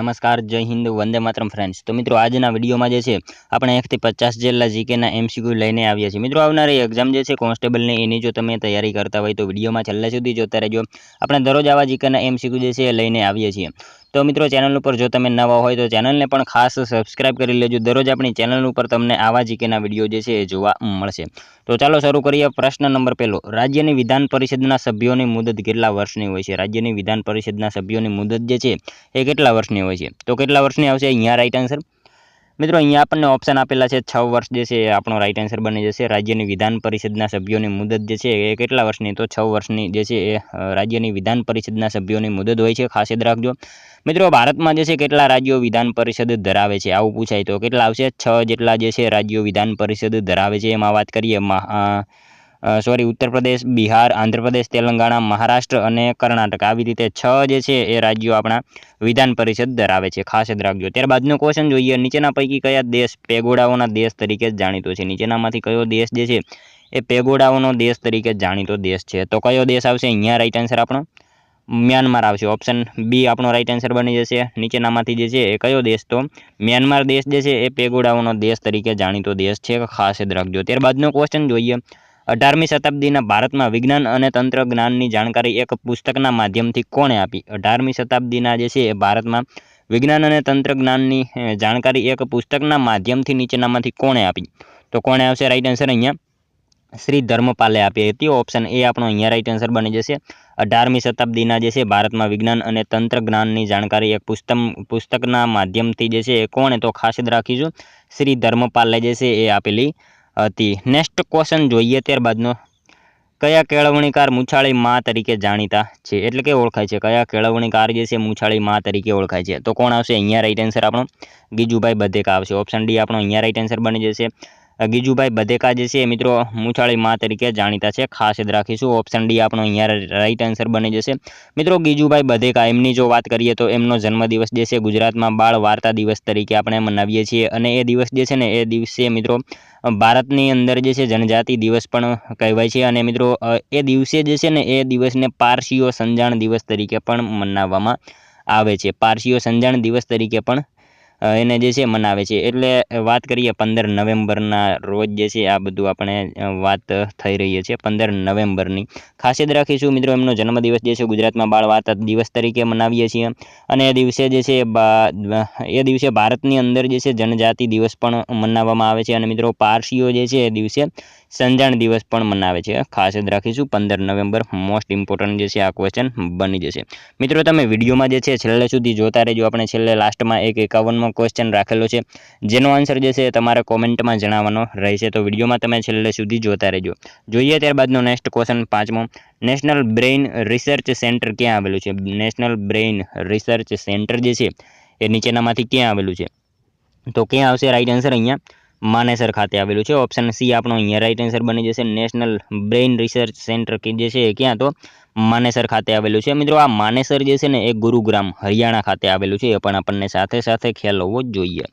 नमस्कार, जय हिंद, वंदे मातरम फ्रेंड्स। तो मित्रों आजना विडियो में આપણે 1 થી 50 જેટલા જીકેના એમસીક્યુ લઈને આવ્યા છીએ। મિત્રો આવનારી એક્ઝામ જે છે કોન્સ્ટેબલની એની જો તમે તૈયારી કરતા હોય તો વિડીયોમાં છેલ્લે સુધી જોતા રહેજો। આપણે દરરોજ આવા જીકેના એમસીક્યુ જે છે લઈને આવીએ છીએ। તો મિત્રો ચેનલ ઉપર જો તમે નવા હોય તો ચેનલને પણ ખાસ સબસ્ક્રાઇબ કરી લેજો। દરરોજ આપણી ચેનલ ઉપર તમને આવા જીકેના વિડીયો જે છે એ જોવા મળશે। તો ચાલો શરૂ કરીએ। પ્રશ્ન નંબર 1, રાજ્યની વિધાન પરિષદના સભ્યોની મુદત કેટલા વર્ષની હોય છે? રાજ્યની વિધાન પરિષદના સભ્યોની મુદત જે છે એ કેટલા વર્ષની હોય છે? તો કેટલા વર્ષની આવશે અહીંયા રાઈટ આન્સર? મિત્રો અહીંયા આપણને ઓપ્શન આપેલા છે 6 વર્ષ જે છે આપણો રાઈટ આન્સર બની જશે। રાજ્યની વિધાન પરિષદના સભ્યોની મુદત જે છે એ કેટલા વર્ષની? તો 6 વર્ષની જે છે એ રાજ્યની વિધાન પરિષદના સભ્યોની મુદત હોય છે, ખાસ યાદ રાખજો। મિત્રો ભારતમાં જે છે કેટલા રાજ્યો વિધાન પરિષદ ધરાવે છે આવું પૂછાય તો કેટલા આવશે? 6 જેટલા જે છે રાજ્યો વિધાન પરિષદ ધરાવે છે। એમાં વાત કરીએ उत्तर प्रदेश, बिहार, आंध्र प्रदेश, तेलंगाणा, महाराष्ट्र और कर्नाटक आ रीते 6 जे छे ए राज्यों अपना विधान परिषद धरावे छे, खास याद राखजो। त्यारबादनो क्वेश्चन जोईए, नीचेना पैकी कया देश पेगोडाओना देश तरीके जाणीतो छे? नीचेनामांथी कयो देश जे छे ए पेगोडाओनो देश तरीके जाणीतो देश छे? तो कयो देश आवशे अहींया राइट आंसर आपणो? म्यांमार आवशे। ऑप्शन बी आपणो राइट आंसर बनी जशे। नीचेनामांथी जे छे ए कयो देश? तो म्यांमार देश जे छे ए पेगोडाओनो देश तरीके जाणीतो देश छे, खास याद राखजो। त्यारबादनो क्वेश्चन जोईए, 18મી शताब्दीना भारतमां विज्ञान अने तंत्रज्ञाननी जाणकारी एक पुस्तकना माध्यमथी कोणे आपी? 18મી शताब्दीना जे छे भारतमां विज्ञान अने तंत्रज्ञाननी जाणकारी एक पुस्तकना माध्यमथी नीचेनामांथी कोणे आपी? तो कोणे आवशे राइट आंसर अहींया? श्री धर्मपाले आपी हती। ऑप्शन ए आपणो अहींया राइट आंसर बनी जशे। 18મી शताब्दीना जे छे भारतमां विज्ञान अने तंत्रज्ञाननी जाणकारी एक पुस्तकना माध्यमथी जे छे कोणे? तो खास याद राखीजो, श्री धर्मपाले जे छे ए आपेली हती। नेक्स्ट क्वेश्चन जोईए त्यारबादनो, कया केळवणीकार मूछाळी मां तरीके जाणीता छे? एटले के ओळखाय छे? कया केळवणीकार जे छे मूछाळी मां तरीके ओळखाय छे? तो कोण आवशे अहींया राइट आंसर आपणो? गीजूभाई बधेका आवशे। ऑप्शन डी आपणो अहींया राइट आंसर बनी जशे। गीजूभाई बधेका जे छे मित्रों मूछाळी मां तरीके जाणीता छे, खास याद राखीशुं। ऑप्शन डी आपणो अहींया राइट आंसर बनी जशे। मित्रों गीजूभाई बधेका एमनी जो वात करीए तो एमनो जन्मदिवस जे छे गुजरातमां बाळ वार्ता दिवस तरीके आपणे मनावीए छीए अने ए दिवस जे छे ने ए दिवसे मित्रों भारतनी अंदर जे छे जनजाति दिवस पण कहेवाय छे अने मित्रों ए दिवसे जे छे ने ए दिवसने पारसीओ संजाण दिवस तरीके पण मनाववामां आवे छे। पारसीओ संजाण दिवस तरीके पण एने जे छे मनावे छे। एटले वात करीए 15 नवेम्बरना रोज जे छे आ बधुं आपणे वात थई रही छे 15 नवेम्बरनी। खास याद राखीशुं मित्रों एमनो जन्मदिवस जे छे गुजरातमां बाळ वार्ता दिवस तरीके मनावीए छीए अने ए दिवसे जे छे ए दिवसे भारतनी अंदर जे छे जनजाति दिवस पण मनाववामां आवे छे अने मित्रों पारसीओ जे छे ए दिवसे संजाण दिवस पण मनावे छे। खास याद राखीशुं 15 नवेम्बर मोस्ट इम्पोर्टન્ટ जे छे आ क्वेश्चन बनी जशे। मित्रों तमे विडियोमां जे छे छेल्ले सुधी जोता रहेजो। आपणे छेल्ले लास्टमां एक 51मो क्वेश्चन राखेलो छे जेनो आंसर जे छे तमारे कॉमेंटमां जणाववानो रहेशे, तो विडियोमां तमे छेल्ले सुधी जोता रहेजो। जोईए त्यारबादनो नेक्स्ट क्वेश्चन 5मो, नेशनल ब्रेन रिसर्च सेंटर क्यां आवेलुं छे? नेशनल ब्रेन रिसर्च सेंटर जे छे ए नीचेनामांथी क्यां आवेलुं छे? तो क्यां आवशे राइट आंसर? अहींया मानेसर खाते आवेलुं छे। ऑप्शन सी आपणो अहींया राइट आंसर बनी जशे। नेशनल ब्रेन रिसर्च सेंटर के जे छे क्यां? तो मानेसर खाते आवेलुं छे। मित्रों आ मानेसर जे छे ने ए गुरुग्राम हरियाणा खाते आवेलुं छे, ए पण आपणने साथे साथे ख्याल होवो जोईए।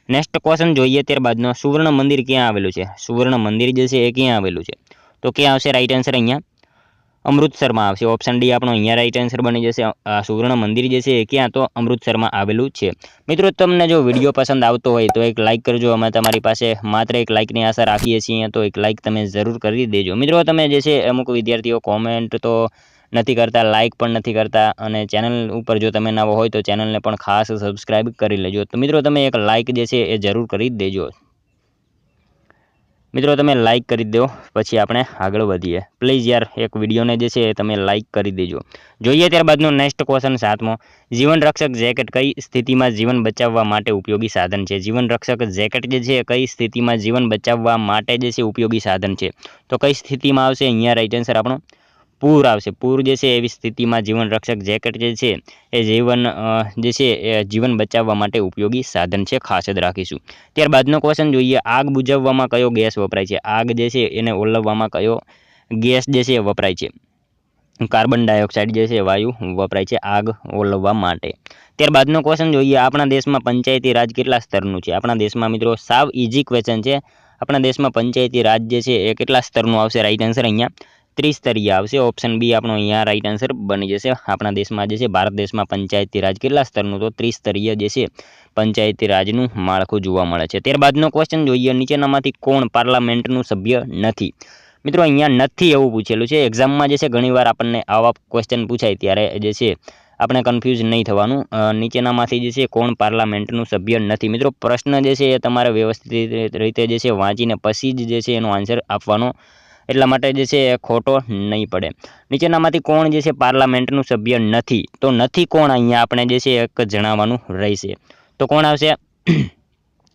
नेक्स्ट क्वेश्चन जोईए त्यारबादनो, सुवर्ण मंदिर क्यां आवेलुं छे? सुवर्ण मंदिर जे छे ए क्यां आवेलुं छे? तो क्यां आवशे राइट आंसर? अहींया अमृतसर में आवशे। ऑप्शन डी आपणो अहींया राइट आंसर बनी जशे। आ सुवर्ण मंदिर जे छे क्यां? तो अमृतसर में आवेलुं छे। मित्रों तमने जो विडियो पसंद आवतो होय तो एक लाइक करजो। अमे तमारी पासे मात्र एक लाइकनी आशा राखीए छीए, तो एक लाइक तमे जरूर करी देजो। मित्रों तमे जे छे अमुक विद्यार्थीओ कॉमेंट तो નથી કરતા, લાઇક પણ નથી કરતા અને ચેનલ ઉપર જો તમે નવા હોય તો ચેનલને પણ ખાસ સબસ્ક્રાઇબ કરી લેજો। તો મિત્રો તમે એક લાઇક જે છે એ જરૂર કરી દેજો। मित्रों तमे लाइक करी दो पछी आपणे आगळ वधीए। प्लीज यार एक विडियोने जे छे तमे लाइक करी देजो। जोईए त्यारबादनो नेक्स्ट क्वेश्चन 7मो, जीवन रक्षक जेकेट कई स्थितिमां जीवन बचाववा माटे उपयोगी साधन छे? जीवन रक्षक जेकेट जे छे कई स्थितिमां जीवन बचाववा माटे जे छे उपयोगी साधन छे? तो कई स्थितिमां आवशे अहींया राइट आंसर आपणो? पूर आवशे। पूर जे छे एवी स्थितिमां जीवन रक्षक जेकेट जे छे ए जीवन जे छे ए जीवन बचाववा माटे उपयोगी साधन छे, खास याद राखीशुं। त्यारबादनो क्वेश्चन जोईए, आग बुझाववामां कयो गैस वपराय छे? आग जे छे एने ओलववामां कयो गैस जे छे वपराय छे? कार्बन डायोक्साइड जे छे वायु वपराय छे आग ओलववा माटे। त्यारबादनो क्वेश्चन जोईए, आपणा देशमां पंचायती राज केटला स्तरनुं छे? आपणा देशमां मित्रों साव इजी क्वेश्चन छे। अपना देश में पंचायती राज जे छे ए केटला स्तरनुं आवशे? राइट आंसर अहींया ત્રિસ્તરીય આવશે. ઓપ્શન બી આપણો અહીંયા રાઈટ આન્સર બની જશે. આપણા દેશમાં જે છે ભારત દેશમાં પંચાયતી રાજ કેટલા સ્તરનું? તો ત્રિસ્તરીય જે છે પંચાયતી રાજનું માળખું જોવા મળે છે. ત્યારબાદનો ક્વેશ્ચન જોઈએ, નીચેનામાંથી કોણ પાર્લામેન્ટનું સભ્ય નથી? મિત્રો અહીંયા નથી એવું પૂછેલું છે. એક્ઝામમાં જે છે ઘણીવાર આપણને આવા ક્વેશ્ચન પૂછાય ત્યારે જે છે આપણે કન્ફ્યુઝ નહીં થવાનું. નીચેનામાંથી જે છે કોણ પાર્લામેન્ટનું સભ્ય નથી? મિત્રો પ્રશ્ન જે છે એ તમારે વ્યવસ્થિત રીતે જે છે વાંચીને પછી જ જે છે એનો આન્સર આપવાનો, એટલા માટે જે છે એ ખોટો નહીં પડે. નીચેનામાંથી કોણ જે છે પાર્લામેન્ટનું સભ્ય નથી? તો નથી કોણ અહીંયા આપણે જે છે એક જણાવવાનું રહેશે. તો કોણ આવશે?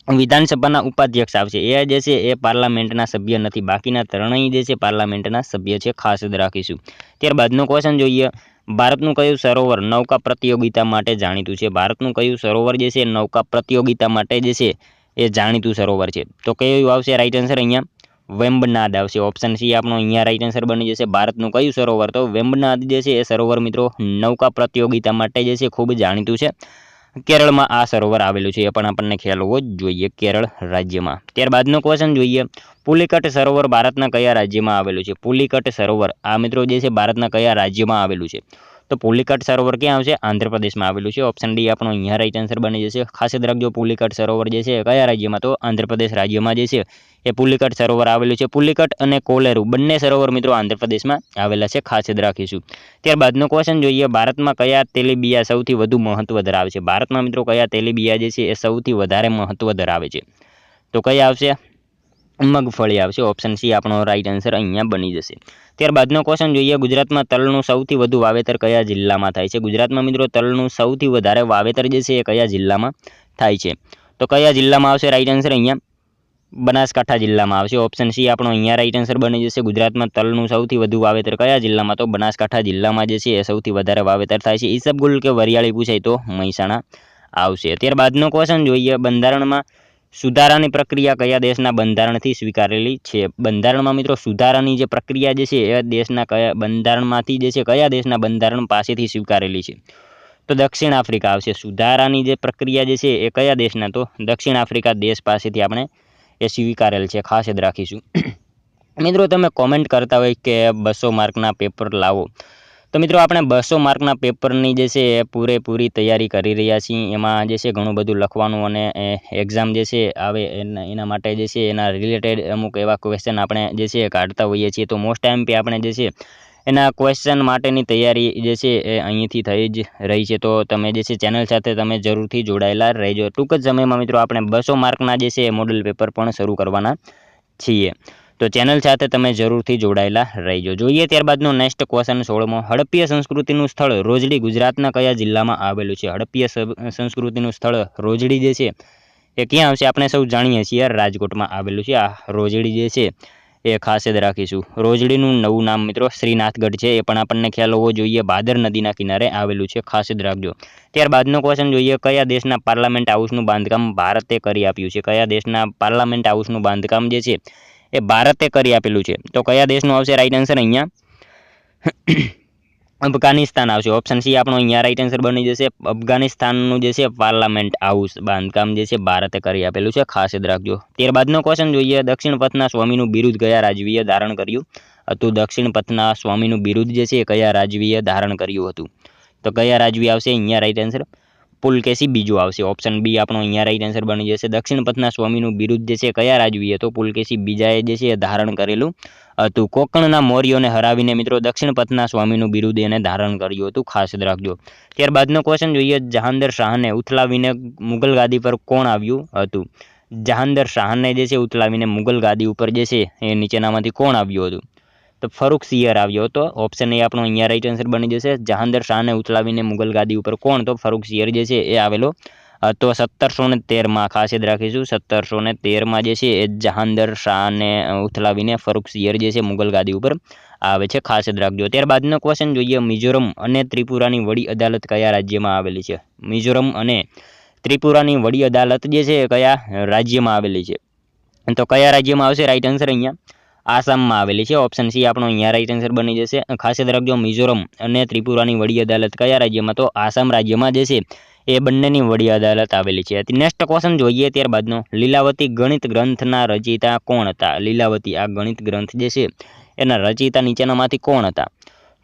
વિધાનસભાના ઉપાધ્યક્ષ આવશે. એ જે છે એ પાર્લામેન્ટના સભ્ય નથી. બાકીના ત્રણેય જે છે પાર્લામેન્ટના સભ્ય છે, ખાસ યાદ રાખીશું. ત્યારબાદનો ક્વેશ્ચન જોઈએ, ભારતનું કયું સરોવર નૌકા પ્રતિયોગિતા માટે જાણીતું છે? ભારતનું કયું સરોવર જે છે નૌકા પ્રતિયોગિતા માટે જે છે એ જાણીતું સરોવર છે? તો કયું આવશે રાઈટ આન્સર? અહીંયા વેમ્બનાદ આવશે. ઓપ્શન સી આપણો અહીંયા રાઈટ આન્સર બની જશે. ભારતનું કયું સરોવર? તો વેમ્બનાદ જે છે એ સરોવર મિત્રો નૌકા પ્રતિયોગિતા માટે જે છે ખૂબ જાણીતું છે. કેરળમાં આ સરોવર આવેલું છે, એ પણ આપણને ખ્યાલ હોવો જ જોઈએ, કેરળ રાજ્યમાં. ત્યારબાદનો ક્વેશ્ચન જોઈએ, પુલિકટ સરોવર ભારતના કયા રાજ્યમાં આવેલું છે? પુલિકટ સરોવર આ મિત્રો જે છે ભારતના કયા રાજ્યમાં આવેલું છે? તો પુલિકટ સરોવર ક્યાં આવશે? આંધ્રપ્રદેશમાં આવેલું છે. ઓપ્શન ડી આપણો અહીંયા રાઈટ આન્સર બની જશે. ખાસ યાદ રાખજો, પુલિકટ સરોવર જે છે કયા રાજ્યમાં? તો આંધ્રપ્રદેશ રાજ્યમાં જે છે એ પુલિકટ સરોવર આવેલું છે. પુલિકટ અને કોલેરુ બંને સરોવર મિત્રો આંધ્રપ્રદેશમાં આવેલા છે, ખાસ યાદ રાખીશું. ત્યારબાદનો ક્વેશ્ચન જોઈએ, ભારતમાં કયા તેલીબિયા સૌથી વધુ મહત્વ ધરાવે છે? ભારતમાં મિત્રો કયા તેલીબિયા જે છે એ સૌથી વધારે મહત્વ ધરાવે છે? તો કયા આવશે? મગફળી આવશે. ઓપ્શન સી આપણો રાઈટ આન્સર અહીંયા બની જશે. ત્યારબાદનો ક્વેશ્ચન જોઈએ, ગુજરાતમાં તલનું સૌથી વધુ વાવેતર કયા જિલ્લામાં થાય છે? ગુજરાતમાં મિત્રો તલનું સૌથી વધારે વાવેતર જે છે એ કયા જિલ્લામાં થાય છે? તો કયા જિલ્લામાં આવશે રાઈટ આન્સર? અહીંયા બનાસકાંઠા જિલ્લામાં આવશે. ઓપ્શન સી આપણો અહીંયા રાઈટ આન્સર બની જશે. ગુજરાતમાં તલનું સૌથી વધુ વાવેતર કયા જિલ્લામાં? તો બનાસકાંઠા જિલ્લામાં જે છે એ સૌથી વધારે વાવેતર થાય છે. ઈસબગુલ કે વરિયાળી પૂછાય તો મહેસાણા આવશે. ત્યારબાદનો ક્વેશ્ચન જોઈએ, બંધારણમાં સુધારાની પ્રક્રિયા કયા દેશના બંધારણથી સ્વીકારેલી છે? બંધારણમાં મિત્રો સુધારાની જે પ્રક્રિયા જે છે એ દેશના કયા બંધારણમાંથી જે છે કયા દેશના બંધારણ પાસેથી સ્વીકારેલી છે? તો દક્ષિણ આફ્રિકા આવશે. સુધારાની જે પ્રક્રિયા જે છે એ કયા દેશના? તો દક્ષિણ આફ્રિકા દેશ પાસેથી આપણે એ સ્વીકારેલ છે, ખાસ યાદ રાખીશું. મિત્રો તમે કોમેન્ટ કરતા હોય કે 200 માર્કના પેપર લાવો, તો મિત્રો આપણે 200 માર્કના પેપરની જે છે એ પૂરેપૂરી તૈયારી કરી રહ્યા છીએ. એમાં જે છે ઘણું બધું લખવાનું અને એક્ઝામ જે છે આવે એના માટે જે છે એના રિલેટેડ અમુક એવા ક્વેશ્ચન આપણે જે છે કાઢતા હોઈએ છીએ. તો મોસ્ટ ટાઈમ પે આપણે જે છે એના ક્વેશ્ચન માટેની તૈયારી જે છે એ અહીંથી થઈ જ રહી છે. તો તમે જે છે ચેનલ સાથે તમે જરૂરથી જોડાયેલા રહેજો. ટૂંક જ સમયમાં મિત્રો આપણે 200 માર્કના જે છે મોડલ પેપર પણ શરૂ કરવાના છીએ. તો ચેનલ સાથે તમે જરૂરથી જોડાયેલા રહેજો. જોઈએ ત્યારબાદનો નેક્સ્ટ ક્વેશ્ચન 16મો, હડપ્પીય સંસ્કૃતિનું સ્થળ રોજડી ગુજરાતના કયા જિલ્લામાં આવેલું છે? હડપ્પીય સંસ્કૃતિનું સ્થળ રોજડી જે છે એ ક્યાં આવશે? આપણે સૌ જાણીએ છીએ રાજકોટમાં આવેલું છે આ રોજડી જે છે એ, ખાસ યાદ રાખીશું. રોજડીનું નવું નામ મિત્રો શ્રીનાથગઢ છે, એ પણ આપણને ખ્યાલ હોવો જોઈએ. ભાદર નદીના કિનારે આવેલું છે, ખાસ યાદ રાખજો. ત્યારબાદનો ક્વેશ્ચન જોઈએ, કયા દેશના પાર્લામેન્ટ હાઉસનું બાંધકામ ભારતે કરી આપ્યું છે? કયા દેશના પાર્લામેન્ટ હાઉસનું બાંધકામ જે છે એ ભારતે કરી આપેલું છે? તો કયા દેશનું આવશે રાઈટ આન્સર? અહીંયા અફઘાનિસ્તાન આવશે. ઓપ્શન સી આપણો અહીંયા રાઈટ આન્સર બની જશે. અફઘાનિસ્તાનનું જે છે પાર્લામેન્ટ હાઉસ બાંધકામ જે છે ભારતે કરી આપેલું છે, ખાસ યાદ રાખજો. ત્યારબાદનો ક્વેશ્ચન જોઈએ, દક્ષિણ પથના સ્વામીનું બિરુદ કયા રાજવીએ ધારણ કર્યું હતું? દક્ષિણ પથના સ્વામીનું બિરુદ જે છે કયા રાજવીએ ધારણ કર્યું હતું? તો કયા રાજવી આવશે અહીંયા રાઈટ આન્સર? પુલકેશી બીજો આવશે. ઓપ્શન બી આપણો અહીંયા રાઈટ આન્સર બની જશે. દક્ષિણ પથના સ્વામીનું બિરુદ જે છે કયા રાજવીએ? તો પુલકેશી બીજાએ જે છે ધારણ કરેલું હતું. કોકણના મૌર્યોને હરાવીને મિત્રો દક્ષિણ પથના સ્વામીનું બિરુદ એને ધારણ કર્યું હતું, ખાસ યાદ રાખજો. ત્યારબાદનો ક્વેશ્ચન જોઈએ, જહાંગીર શાહને ઉથલાવીને મુગલ ગાદી પર કોણ આવ્યું હતું? જહાંગીર શાહને જે છે ઉથલાવીને મુગલ ગાદી ઉપર જે છે એ નીચેનામાંથી કોણ આવ્યું હતું? તો ફરુખસિયર આવ્યો હતો. ઓપ્શન એ આપણો અહીંયા રાઈટ આન્સર બની જશે. જહાંગીર શાહને ઉથલાવીને મુગલ ગાદી ઉપર કોણ? તો ફરુખસિયર જે છે એ આવેલો તો 1713માં, ખાસ યાદ રાખીશું. 1713માં જે છે એ જહાંગીર શાહને ઉથલાવીને ફરુખસિયર જે છે મુગલ ગાદી ઉપર આવે છે, ખાસ યાદ રાખજો. ત્યારબાદનો ક્વેશ્ચન જોઈએ, મિઝોરમ અને ત્રિપુરાની વડી અદાલત કયા રાજ્યમાં આવેલી છે? મિઝોરમ અને ત્રિપુરાની વડી અદાલત જે છે કયા રાજ્યમાં આવેલી છે? તો કયા રાજ્યમાં આવશે રાઈટ આન્સર? અહીંયા આસામમાં આવેલી છે. ઓપ્શન સી આપણો અહીંયા રાઈટ આન્સર બની જશે. ખાસ યાદ રાખજો, મિઝોરમ અને ત્રિપુરાની વડી અદાલત કયા રાજ્યમાં? તો આસામ રાજ્યમાં જે છે એ બંનેની વડી અદાલત આવેલી છે. નેક્સ્ટ ક્વેશ્ચન જોઈએ ત્યારબાદનો, લીલાવતી ગણિત ગ્રંથના રચયિતા કોણ હતા? લીલાવતી આ ગણિત ગ્રંથ જે છે એના રચયિતા નીચેનામાંથી કોણ હતા?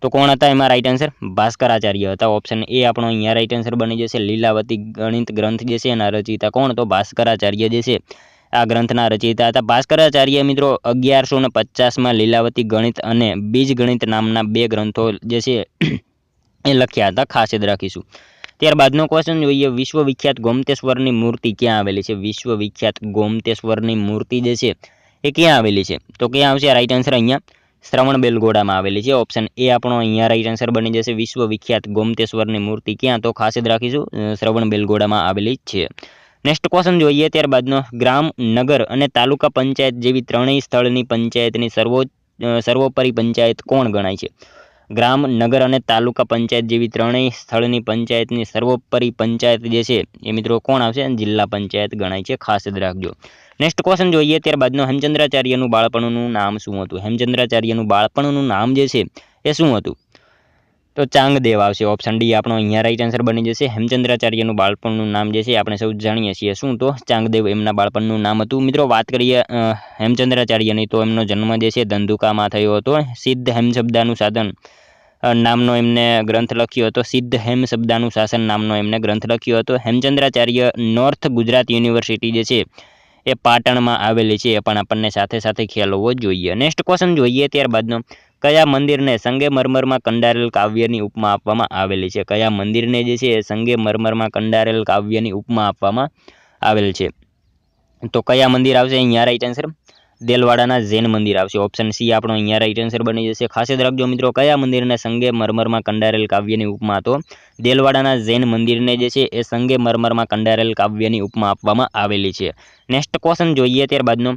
તો કોણ હતા એમાં રાઈટ આન્સર ભાસ્કરાચાર્ય હતા. ઓપ્શન એ આપણો અહીંયા રાઈટ આન્સર બની જશે. લીલાવતી ગણિત ગ્રંથ જે છે એના રચયિતા કોણ? તો ભાસ્કરાચાર્ય જે છે આ ગ્રંથના રચયિતા હતા. ભાસ્કરાચાર્ય મિત્રો 1150માં લીલાવતી ગણિત અને બીજ ગણિત નામના 2 ગ્રંથો જે છે એ લખ્યા હતા. ખાસ યાદ રાખીશું. ત્યારબાદનો ક્વેશ્ચન જોઈએ, વિશ્વવિખ્યાત ગોમતેશ્વરની મૂર્તિ ક્યાં આવેલી છે? વિશ્વવિખ્યાત ગોમતેશ્વરની મૂર્તિ જે છે એ ક્યાં આવેલી છે? તો ક્યાં આવશે રાઈટ આન્સર? અહીંયા શ્રવણબેલગોળામાં આવેલી છે. ઓપ્શન એ આપણો અહીંયા રાઈટ આન્સર બની જશે. વિશ્વવિખ્યાત ગોમતેશ્વરની મૂર્તિ ક્યાં? તો ખાસ યાદ રાખીશું શ્રવણબેલગોળામાં આવેલી છે. નેક્સ્ટ ક્વેશ્ચન જોઈએ ત્યારબાદનો, ગ્રામ, નગર અને તાલુકા પંચાયત જેવી ત્રણેય સ્થળની પંચાયતની સર્વોપરી પંચાયત કોણ ગણાય છે? ગ્રામ, નગર અને તાલુકા પંચાયત જેવી ત્રણેય સ્થળની પંચાયતની સર્વોપરી પંચાયત જે છે એ મિત્રો કોણ આવશે? જિલ્લા પંચાયત ગણાય છે. ખાસ યાદ રાખજો. નેક્સ્ટ ક્વેશ્ચન જોઈએ ત્યારબાદનો, હેમચંદ્રાચાર્યનું બાળપણનું નામ શું હતું? હેમચંદ્રાચાર્યનું બાળપણનું નામ જે છે એ શું હતું? તો ચાંગદેવ આવશે. ઓપ્શન ડી આપણો અહીંયા રાઈટ આન્સર બની જશે. હેમચંદ્રાચાર્યનું બાળપણનું નામ જે છે આપણે સૌ જાણીએ છીએ. શું? તો ચાંગદેવ એમના બાળપણનું નામ હતું. મિત્રો વાત કરીએ હેમચંદ્રાચાર્યની, તો એમનો જન્મ જે છે ધંધુકામાં થયો હતો. સિદ્ધ હેમ શબ્દાનું સાધન નામનો એમને ગ્રંથ લખ્યો હતો. સિદ્ધ હેમ શબ્દાનું શાસન નામનો એમને ગ્રંથ લખ્યો હતો. હેમચંદ્રાચાર્ય નોર્થ ગુજરાત યુનિવર્સિટી જે છે એ પાટણમાં આવેલી છે, એ પણ આપણને સાથે સાથે ખ્યાલ હોવો જોઈએ. નેક્સ્ટ ક્વેશ્ચન જોઈએ ત્યારબાદનો, કયા મંદિરને સંગેમરમરમાં કંડારેલ કાવ્યની ઉપમા આપવામાં આવેલી છે? કયા મંદિરને જે છે એ સંગેમરમરમાં કંડારેલ કાવ્યની ઉપમા આપવામાં આવેલ છે? તો કયા મંદિર આવશે અહીંયા રાઈટ આન્સર? દેલવાડાના જૈન મંદિર આવશે. ઓપ્શન સી આપણો અહીંયા રાઈટ આન્સર બની જશે. ખાસ યાદ રાખજો મિત્રો, કયા મંદિરને સંગેમરમરમાં કંડારેલ કાવ્યની ઉપમા? તો દેલવાડાના જૈન મંદિરને જે છે એ સંગેમરમરમાં કંડારેલ કાવ્યની ઉપમા આપવામાં આવેલી છે. નેક્સ્ટ ક્વેશ્ચન જોઈએ ત્યારબાદનો,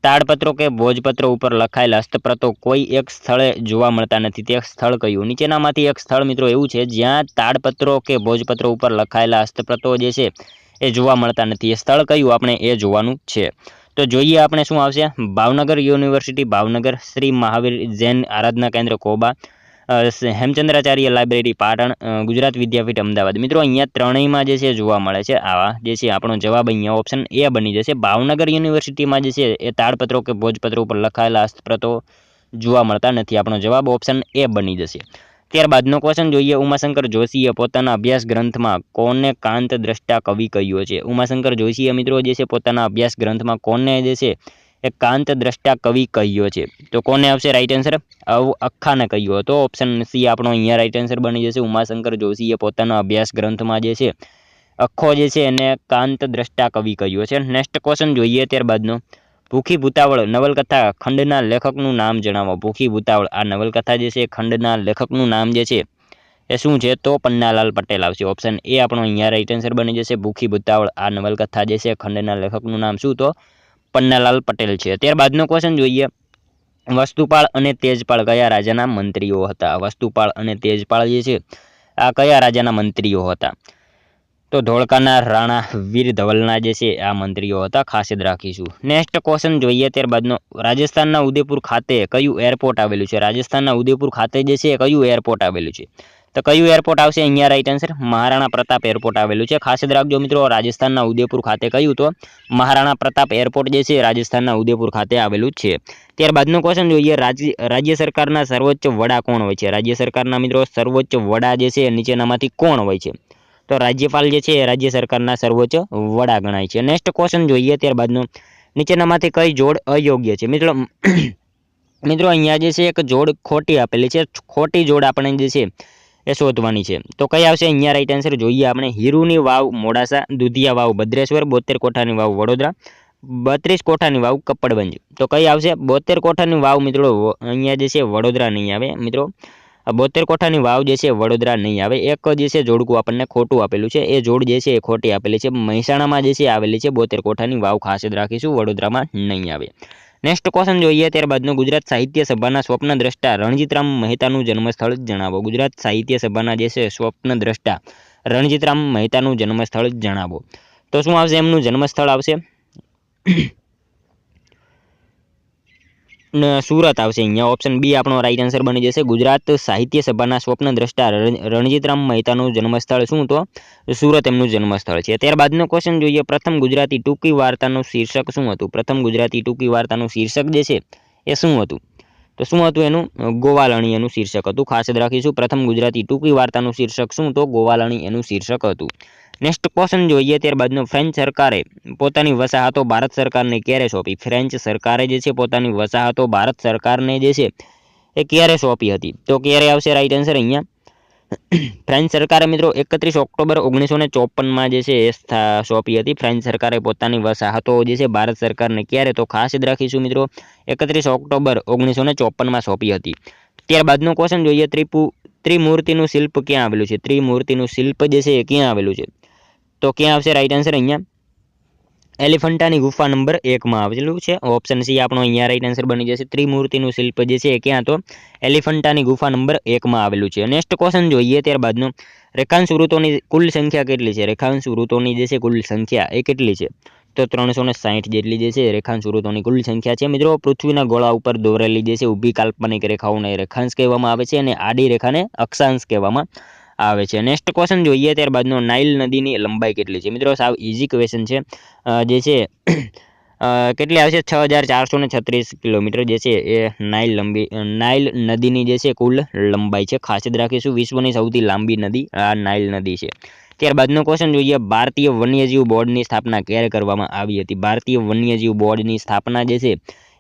તાડપત્રો કે ભોજપત્રો ઉપર લખાયેલા હસ્તપ્રતો કોઈ એક સ્થળે જોવા મળતા નથી, તે સ્થળ કયું? નીચેનામાંથી એક સ્થળ મિત્રો એવું છે જ્યાં તાડપત્રો કે ભોજપત્રો ઉપર લખાયેલા હસ્તપ્રતો જે છે એ જોવા મળતા નથી. એ સ્થળ કયું? આપણે એ જોવાનું છે. તો જોઈએ આપણે શું આવશે. ભાવનગર યુનિવર્સિટી ભાવનગર, શ્રી મહાવીર જૈન આરાધના કેન્દ્ર કોબા, હેમચંદ્રાચાર્ય લાઇબ્રેરી પાટણ, ગુજરાત વિદ્યાપીઠ અમદાવાદ. મિત્રો અહીંયા ત્રણેયમાં જે છે જોવા મળે છે. આવા જે છે આપણો જવાબ અહીંયા ઓપ્શન એ બની જશે. ભાવનગર યુનિવર્સિટીમાં જે છે એ તાડપત્રો કે ભોજપત્રો ઉપર લખાયેલા હસ્તપ્રતો જોવા મળતા નથી. આપણો જવાબ ઓપ્શન એ બની જશે. ત્યારબાદનો ક્વેશ્ચન જોઈએ, ઉમાશંકર જોશીએ પોતાના અભ્યાસ ગ્રંથમાં કોને કાંત દ્રષ્ટા કવિ કહ્યો છે? ઉમાશંકર જોશીએ મિત્રો જે છે પોતાના અભ્યાસ ગ્રંથમાં કોને જે છે એ કાંત દ્રષ્ટા કવિ કહ્યો છે? તો કોને આવશે રાઈટ આન્સર? અખ્ખાને કહ્યો હતો. ઓપ્શન સી આપણો અહીંયા રાઈટ આન્સર બની જશે. ઉમાશંકર જોશીએ પોતાના અભ્યાસ ગ્રંથમાં જે છે અખ્ખો જે છે એને કાંત દ્રષ્ટા કવિ કહ્યો છે. નેક્સ્ટ ક્વેશ્ચન જોઈએ ત્યારબાદનો, ભૂખી ભૂતાવળ નવલકથા ખંડના લેખકનું નામ જણાવો. ભૂખી ભૂતાવળ આ નવલકથા જે છે ખંડના લેખકનું નામ જે છે એ શું છે? તો પન્નાલાલ પટેલ આવશે. ઓપ્શન એ આપણો અહીંયા રાઈટ આન્સર બની જશે. ભૂખી ભૂતાવળ આ નવલકથા જે છે ખંડના લેખકનું નામ શું? તો પન્નાલાલ પટેલ છે. ત્યારબાદનો ક્વેશ્ચન જોઈએ, વસ્તુપાળ અને તેજપાળ કયા રાજાના મંત્રીઓ હતા? વસ્તુપાળ અને તેજપાળ જે છે આ કયા રાજાના મંત્રીઓ હતા? તો ધોળકાના રાણા વીર ધવલના જે છે આ મંત્રીઓ હતા. ખાસ યાદ રાખીશું. નેક્સ્ટ ક્વેશ્ચન જોઈએ ત્યારબાદનો, રાજસ્થાનના ઉદયપુર ખાતે કયું એરપોર્ટ આવેલું છે? રાજસ્થાનના ઉદયપુર ખાતે જે છે કયું એરપોર્ટ આવેલું છે? તો કયું એરપોર્ટ આવશે અહીંયા right answer? Maharana Pratap airport આવેલું છે. ખાસ યાદ રાખજો મિત્રો, રાજસ્થાનના ઉદયપુર ખાતે કયું? તો મહારાણા પ્રતાપ એરપોર્ટ જે છે રાજસ્થાનના ઉદયપુર ખાતે આવેલું છે. ત્યારબાદનો ક્વેશ્ચન જોઈએ, રાજ્ય સરકારના સર્વોચ્ચ વડા કોણ હોય છે? રાજ્ય સરકારના મિત્રો સર્વોચ્ચ વડા જે છે નીચેનામાંથી કોણ હોય છે? તો રાજ્યપાલ જે છે એ રાજ્ય સરકારના સર્વોચ્ચ વડા ગણાય છે. નેક્સ્ટ ક્વેશ્ચન જોઈએ ત્યારબાદનો, નીચેનામાંથી કઈ જોડ અયોગ્ય છે? મિત્રો અહીંયા જે છે એક જોડ ખોટી આપેલી છે. ખોટી જોડ આપણે જે છે એ શોધવાની છે. તો કઈ આવશે અહીંયા રાઈટ આન્સર? જોઈએ આપણે, હીરુની વાવ મોડાસા, દુધિયા વાવ ભદ્રેશ્વર, 72 કોઠાની વાવ વડોદરા, 32 કોઠાની વાવ કપડવંજ. તો કઈ આવશે? 72 કોઠાની વાવ મિત્રો અહીંયા જે છે વડોદરા નહીં આવે મિત્રો. 72 કોઠાની વાવ જે છે વડોદરા નહીં આવે. એક જે છે જોડકું આપણને ખોટું આપેલું છે, એ જોડ જે છે એ ખોટી આપેલી છે. મહેસાણામાં જે છે આવેલી છે 72 કોઠાની વાવ. ખાસ યાદ રાખીશું, વડોદરામાં નહીં આવે. નેક્સ્ટ ક્વેશ્ચન જોઈએ ત્યારબાદનું, ગુજરાત સાહિત્ય સભાના સ્વપ્ન દ્રષ્ટા રણજીતરામ મહેતાનું જન્મસ્થળ જણાવો. ગુજરાત સાહિત્ય સભાના જે છે સ્વપ્ન દ્રષ્ટા રણજીતરામ મહેતાનું જન્મસ્થળ જણાવો. તો શું આવશે? એમનું જન્મસ્થળ આવશે સુરત આવશે અહીંયા. ઓપ્શન બી આપણો રાઈટ આન્સર બની જશે. ગુજરાત સાહિત્ય સભાના સ્વપ્ન દ્રષ્ટા રણજીતરામ મહેતાનું જન્મસ્થળ શું? તો સુરત એમનું જન્મસ્થળ છે. ત્યારબાદનો ક્વેશ્ચન જોઈએ, પ્રથમ ગુજરાતી ટૂંકી વાર્તાનું શીર્ષક શું હતું? પ્રથમ ગુજરાતી ટૂંકી વાર્તાનું શીર્ષક જે છે એ શું હતું? તો શું હતું એનું? ગોવાલણી એનું શીર્ષક હતું, ખાસ યાદ રાખીશું. પ્રથમ ગુજરાતી ટૂંકી વાર્તાનું શીર્ષક શું? તો ગોવાલણી એનું શીર્ષક હતું. નેક્સ્ટ ક્વેશ્ચન જોઈએ ત્યારબાદનો, ફ્રેન્ચ સરકારે પોતાની વસાહતો ભારત સરકારને ક્યારે સોંપી? ફ્રેન્ચ સરકારે જે છે પોતાની વસાહતો ભારત સરકારને જે છે એ ક્યારે સોંપી હતી? તો ક્યારે આવશે રાઈટ આન્સર અહીંયા? ફ્રેન્ચ સરકારે મિત્રો 31 ઓક્ટોબર 1954માં જે છે એ સોંપી હતી. ફ્રેન્ચ સરકારે પોતાની વસાહતો જે છે ભારત સરકારને ક્યારે? તો ખાસ યાદ રાખીશું મિત્રો, 31 ઓક્ટોબર 1954માં સોંપી હતી. ત્યારબાદનો ક્વેશ્ચન જોઈએ, ત્રિમૂર્તિનું શિલ્પ ક્યાં આવેલું છે? ત્રિમૂર્તિનું શિલ્પ જે છે એ ક્યાં આવેલું છે? તો ક્યાં આવશે રાઈટ આન્સર અહીંયા? એલિફન્ટાની ગુફા નંબર 1માં આવેલું છે. ઓપ્શન સી આપણો અહીંયા રાઈટ આન્સર બની જશે. ત્રિમૂર્તિનું શિલ્પ જે છે એ ક્યાં? તો એલિફન્ટાની ગુફા નંબર 1માં આવેલું છે. નેક્સ્ટ ક્વેશ્ચન જોઈએ ત્યારબાદનો, રેખાંશ વૃત્તોની કુલ સંખ્યા કેટલી છે? રેખાંશ વૃત્તોની જે છે કુલ સંખ્યા એ કેટલી છે? તો 360 જેટલી જે છે રેખાંશ વૃત્તોની કુલ સંખ્યા છે. મિત્રો પૃથ્વીના ગોળા ઉપર દોરેલી જે છે ઊભી કાલ્પનિક રેખાઓને રેખાંશ કહેવામાં આવે છે અને આડી રેખાને અક્ષાંશ કહેવામાં આવે છે. નેક્સ્ટ ક્વેશ્ચન જોઈએ ત્યારબાદનો, નાઇલ નદીની લંબાઈ કેટલી છે? મિત્રો સાવ ઇઝી ક્વેશ્ચન છે. જે છે કેટલી આવશે? 6436 કિલોમીટર જે છે એ નાઇલ નદીની જે છે કુલ લંબાઈ છે. ખાસ યાદ રાખીશું, વિશ્વની સૌથી લાંબી નદી આ નાઇલ નદી છે. ત્યારબાદનો ક્વેશ્ચન જોઈએ, ભારતીય વન્યજીવ બોર્ડની સ્થાપના ક્યારે કરવામાં આવી હતી? ભારતીય વન્યજીવ બોર્ડની સ્થાપના જે છે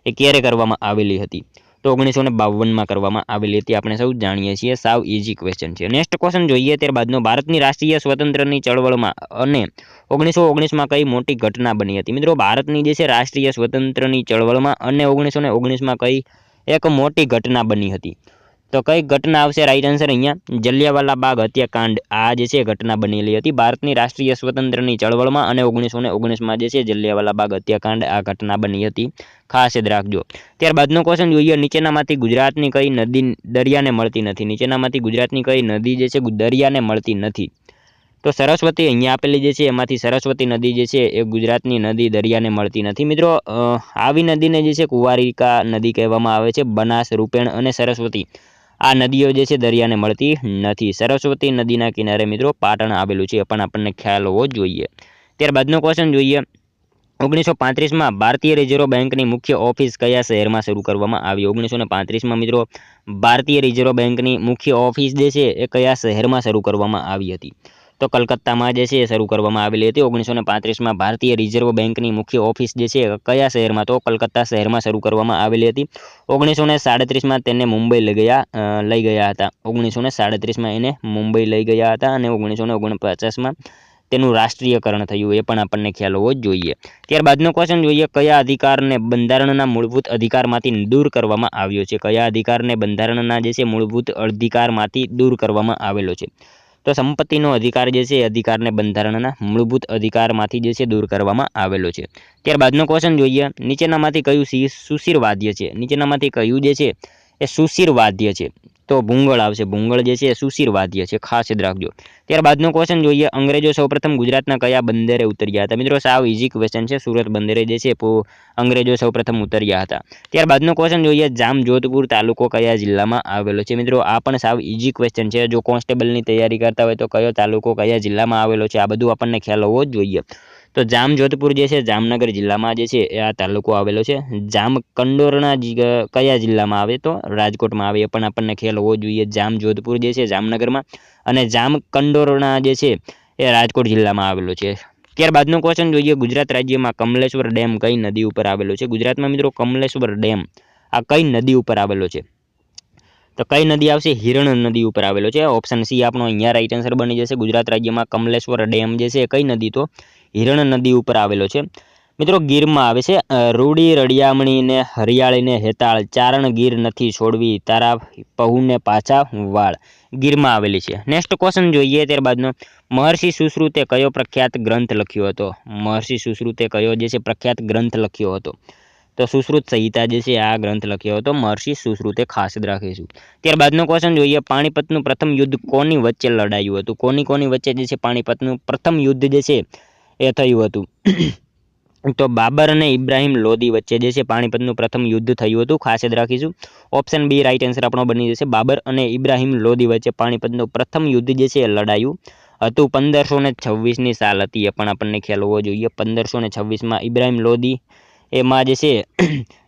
એ ક્યારે કરવામાં આવેલી હતી? તો 1952માં કરવામાં આવેલી હતી. આપણે સૌ જાણીએ છીએ, સાવ ઇઝી ક્વેશ્ચન છે. નેક્સ્ટ ક્વેશ્ચન જોઈએ ત્યારબાદનો, ભારતની રાષ્ટ્રીય સ્વતંત્રની ચળવળમાં અને 1919માં કઈ મોટી ઘટના બની હતી? મિત્રો ભારતની જે છે રાષ્ટ્રીય સ્વતંત્રની ચળવળમાં અને 1919માં કઈ એક મોટી ઘટના બની હતી? તો કઈ ઘટના આવશે રાઈટ આન્સર અહીંયા? જલિયાવાલા બાગ હત્યાકાંડ આ જે છે ઘટના બનેલી હતી ભારતની રાષ્ટ્રીય સ્વતંત્રની ચળવળમાં અને 1919માં જે છે જલિયાવાલા બાગ હત્યાકાંડ આ ઘટના બની હતી. ખાસ યાદ રાખજો. ત્યારબાદનો ક્વેશ્ચન જોઈએ, નીચેનામાંથી ગુજરાતની કઈ નદી દરિયાને મળતી નથી? નીચેનામાંથી ગુજરાતની કઈ નદી જે છે દરિયાને મળતી નથી? તો સરસ્વતી અહીંયા આપેલી જે છે એમાંથી સરસ્વતી નદી જે છે એ ગુજરાતની નદી દરિયાને મળતી નથી. મિત્રો આવી નદીને જે છે કુંવારિકા નદી કહેવામાં આવે છે. બનાસ, રૂપેણ અને સરસ્વતી આ નદીઓ જે છે દરિયાને મળતી નથી. સરસ્વતી નદીના કિનારે મિત્રો પાટણ આવેલું છે, પણ આપણને ખ્યાલ હોવો જોઈએ. ત્યારબાદનો ક્વેશ્ચન જોઈએ, 1935માં ભારતીય રિઝર્વ બેંકની મુખ્ય ઓફિસ કયા શહેરમાં શરૂ કરવામાં આવી? 1935માં મિત્રો ભારતીય રિઝર્વ બેંકની મુખ્ય ઓફિસ જે છે એ કયા શહેરમાં શરૂ કરવામાં આવી હતી? તો કલકત્તામાં જે છે એ શરૂ કરવામાં આવેલી હતી. 1935માં ભારતીય રિઝર્વ બેંકની મુખ્ય ઓફિસ જે છે કયા શહેરમાં? તો કલકત્તા શહેરમાં શરૂ કરવામાં આવેલી હતી. 1937માં તેને મુંબઈ લઈ ગયા હતા. 1937માં એને મુંબઈ લઈ ગયા હતા અને 1949માં તેનું રાષ્ટ્રીયકરણ થયું, એ પણ આપણને ખ્યાલ હોવો જ જોઈએ. ત્યારબાદનો ક્વેશ્ચન જોઈએ, કયા અધિકારને બંધારણના મૂળભૂત અધિકારમાંથી દૂર કરવામાં આવ્યો છે? કયા અધિકારને બંધારણના જે છે મૂળભૂત અધિકારમાંથી દૂર કરવામાં આવેલો છે? તો સંપત્તિનો અધિકાર જે છે અધિકારને બંધારણના મૂળભૂત અધિકારમાંથી જે છે દૂર કરવામાં આવેલો છે. ત્યારબાદનો ક્વેશ્ચન જોઈએ, નીચેનામાંથી કયું સુશીર વાદ્ય છે? નીચેનામાંથી કયું જે છે એ સુશીર વાદ્ય છે? તો ભૂંગળ આવશે. ભૂંગળ જે છે એ સુશીર વાદ્ય છે, ખાસ યાદ રાખજો. ત્યારબાદનો ક્વેશ્ચન જોઈએ, અંગ્રેજો સૌપ્રથમ ગુજરાતના કયા બંદરે ઉતર્યા હતા? મિત્રો સાવ ઇઝી ક્વેશ્ચન છે. સુરત બંદરે જે છે અંગ્રેજો સૌપ્રથમ ઉતર્યા હતા. ત્યારબાદનો ક્વેશ્ચન જોઈએ, જામજોધપુર તાલુકો કયા જિલ્લામાં આવેલો છે? મિત્રો આ પણ સાવ ઇઝી ક્વેશ્ચન છે. જો કોન્સ્ટેબલની તૈયારી કરતા હોય તો કયો તાલુકો કયા જિલ્લામાં આવેલો છે આ બધું આપણને ખ્યાલ હોવો જ જોઈએ. તો જામજોધપુર જે છે જામનગર જિલ્લામાં જે છે એ આ તાલુકો આવેલો છે. જામકંડોરણા કયા જિલ્લામાં આવે? તો રાજકોટમાં આવે, એ પણ આપણને ખ્યાલ હોવો જોઈએ. જામજોધપુર જે છે જામનગરમાં અને જામકંડોરણા જે છે એ રાજકોટ જિલ્લામાં આવેલો છે. ત્યારબાદનો ક્વેશ્ચન જોઈએ, ગુજરાત રાજ્યમાં કમલેશ્વર ડેમ કઈ નદી ઉપર આવેલો છે? ગુજરાતમાં મિત્રો કમલેશ્વર ડેમ આ કઈ નદી ઉપર આવેલો છે? તો કઈ નદી આવશે? હિરણ નદી ઉપર આવેલો છે. ઓપ્શન સી આપણો અહીંયા રાઈટ આન્સર બની જશે. ગુજરાત રાજ્યમાં કમલેશ્વર ડેમ જે છે એ કઈ નદી? તો હિરણ નદી ઉપર આવેલો છે. મિત્રો ગીરમાં આવે છે, રૂડી રડિયામણી ને હરિયાળીને હેતાળ, ચારણ ગીર નથી છોડવી, તારા પહુને પાછા વાળ. ગીરમાં આવેલી છે. નેક્સ્ટ ક્વેશ્ચન જોઈએ ત્યારબાદનો, મહર્ષિ સુશ્રુતે કયો પ્રખ્યાત ગ્રંથ લખ્યો હતો? મહર્ષિ સુશ્રુતે કયો જે છે પ્રખ્યાત ગ્રંથ લખ્યો હતો? તો સુશ્રુત સંહિતા જે છે આ ગ્રંથ લખ્યો હતો મહર્ષિ સુશ્રુતે, ખાસ યાદ રાખીશું. ત્યારબાદનો ક્વેશ્ચન જોઈએ, પાણીપતનું પ્રથમ યુદ્ધ કોની વચ્ચે લડાયું હતું? કોની વચ્ચે જે છે પાણીપતનું પ્રથમ યુદ્ધ જે છે એ થયું હતું? તો બાબર અને ઇબ્રાહિમ લોદી વચ્ચે જે છે પાણીપતનું પ્રથમ યુદ્ધ થયું હતું. ખાસ યાદ રાખીશું. ઓપ્શન બી રાઈટ આન્સર આપણો બની જશે. બાબર અને ઇબ્રાહિમ લોદી વચ્ચે પાણીપતનું પ્રથમ યુદ્ધ જે છે એ લડાયું હતું. 1526ની સાલ હતી, એ પણ આપણને ખ્યાલ હોવો જોઈએ. 1526માં ઇબ્રાહિમ લોદી એમાં જે છે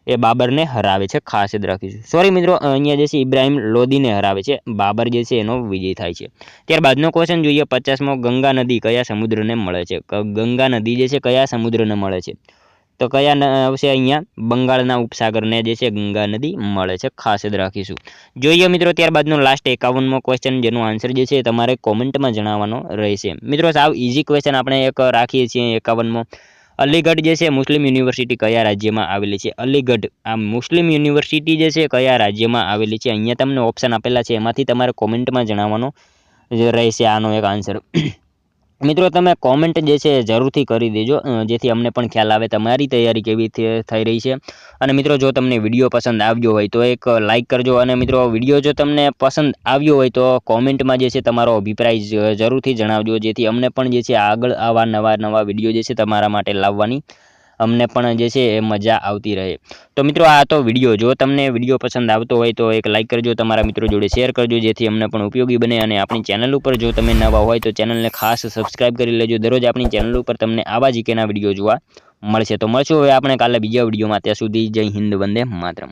એ બાબરને હરાવે છે, ખાસ યાદ રાખીશું. સોરી મિત્રો, અહીંયા જે છે ઇબ્રાહિમ લોદીને હરાવે છે, બાબર જે છે એનો વિજય થાય છે. ત્યારબાદનો ક્વેશ્ચન જોઈએ 50મો. ગંગા નદી કયા સમુદ્રને મળે છે? ગંગા નદી જે છે કયા સમુદ્રને મળે છે? તો કયા આવશે અહીંયા? બંગાળના ઉપસાગરને જે છે ગંગા નદી મળે છે, ખાસ યાદ રાખીશું. જોઈએ મિત્રો ત્યારબાદનો લાસ્ટ 51મો ક્વેશ્ચન, જેનો આન્સર જે છે તમારે કોમેન્ટમાં જણાવવાનો રહેશે. મિત્રો સાવ ઇઝી ક્વેશ્ચન આપણે એક રાખીએ છીએ 51મો. અલીગઢ જે છે મુસ્લિમ યુનિવર્સિટી કયા રાજ્યમાં આવેલી છે? અલીગઢ આ મુસ્લિમ યુનિવર્સિટી જે છે કયા રાજ્યમાં આવેલી છે? અહીંયા તમને ઓપ્શન આપેલા છે, એમાંથી તમારે કોમેન્ટમાં જણાવવાનો રહેશે આનો એક આન્સર. મિત્રો તમે કોમેન્ટ જે છે જરૂરથી કરી દેજો, જેથી અમને પણ ખ્યાલ આવે તમારી તૈયારી કેવી થઈ રહી છે. અને મિત્રો જો તમને વિડીયો પસંદ આવ્યો હોય તો એક લાઇક કરજો. અને મિત્રો વિડીયો જો તમને પસંદ આવ્યો હોય તો કોમેન્ટમાં જે છે તમારો અભિપ્રાય જરૂરથી જણાવજો, જેથી અમને પણ જે છે આગળ આવા નવા વિડીયો જે છે તમારા માટે લાવવાની અમને પણ જે છે એ મજા આવતી રહે. તો મિત્રો આ તો વિડીયો, જો તમને વિડીયો પસંદ આવતો હોય તો એક લાઇક કરજો, તમારા મિત્રો જોડે શેર કરજો, જેથી અમને પણ ઉપયોગી બને. અને આપણી ચેનલ ઉપર જો તમે નવા હોય તો ચેનલને ખાસ સબસ્ક્રાઇબ કરી લેજો. દરરોજ આપણી ચેનલ ઉપર તમને આવા જીકેના વિડીયો જોવા મળશે. તો મળશું હવે આપણે કાલે બીજા વિડીયોમાં. ત્યાં સુધી જય હિન્દ, વંદે માતરમ.